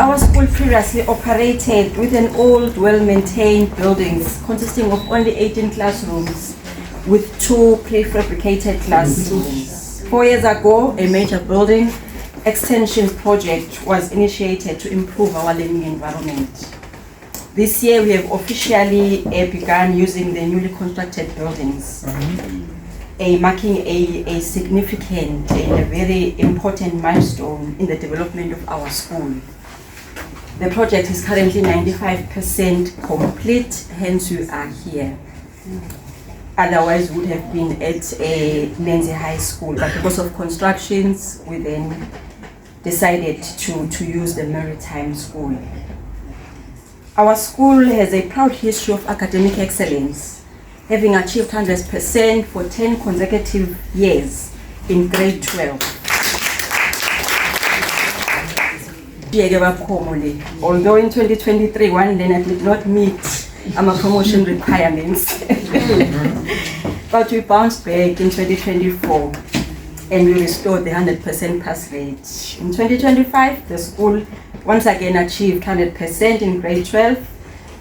Our school previously operated within old, well-maintained buildings consisting of only 18 classrooms with 2 prefabricated classrooms. 4 years ago, a major building extension project was initiated to improve our learning environment. This year, we have officially begun using the newly constructed buildings, marking a significant and a very important milestone in the development of our school. The project is currently 95% complete, hence we are here. Otherwise, we would have been at Menzi High School, but because of constructions, we then decided to use the Maritime School. Our school has a proud history of academic excellence, having achieved 100% for 10 consecutive years in grade 12. Although in 2023, one learner did not meet our promotion requirements, but we bounced back in 2024 and we restored the 100% pass rate. In 2025, the school once again achieved 100% in grade 12,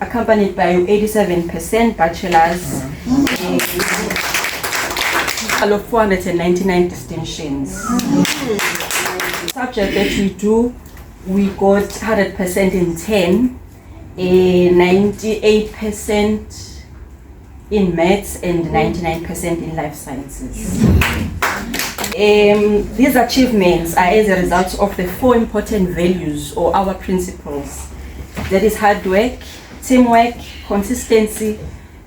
accompanied by 87% bachelors, of 499 distinctions. Subject that we do, we got 100% in 10, 98% in maths and 99% in life sciences. These achievements are as a result of the 4 important values or our principles. That is hard work, teamwork, consistency,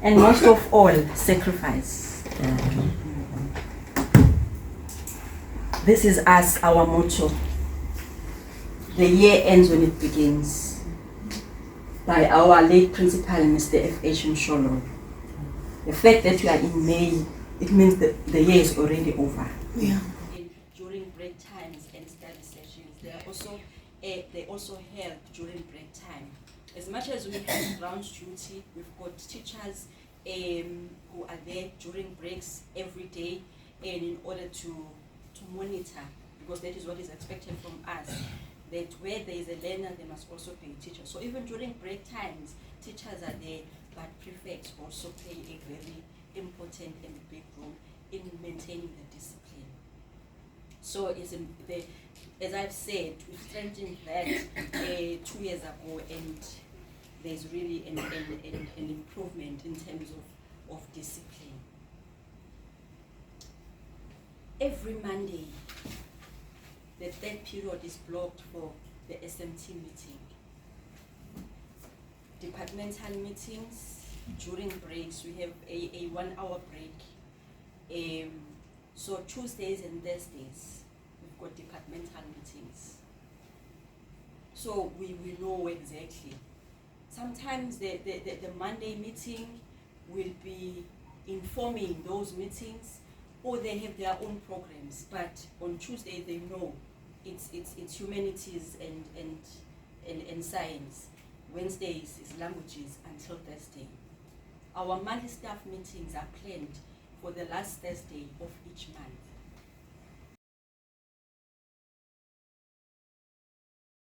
and most of all, sacrifice. This is us, our motto. The year ends when it begins, by our late principal, Mr. F.H. Msholo. The fact that we are in May, it means that the year is already over. Yeah. During break times and study sessions, they also help during break time. As much as we have grounds duty, we've got teachers who are there during breaks every day, and in order to monitor, because that is what is expected from us, that where there is a learner, there must also be a teacher. So even during break times, teachers are there, but prefects also play a very important and big role in maintaining the discipline. So as I've said, we strengthened that 2 years ago, and there's really an improvement in terms of discipline. Every Monday, the 3rd period is blocked for the SMT meeting. Departmental meetings, during breaks, we have a 1-hour break. So Tuesdays and Thursdays, we've got departmental meetings. So we know exactly. Sometimes the Monday meeting will be informing those meetings, or they have their own programs, but on Tuesday they know it's humanities and science. Wednesdays is languages until Thursday. Our monthly staff meetings are planned for the last Thursday of each month.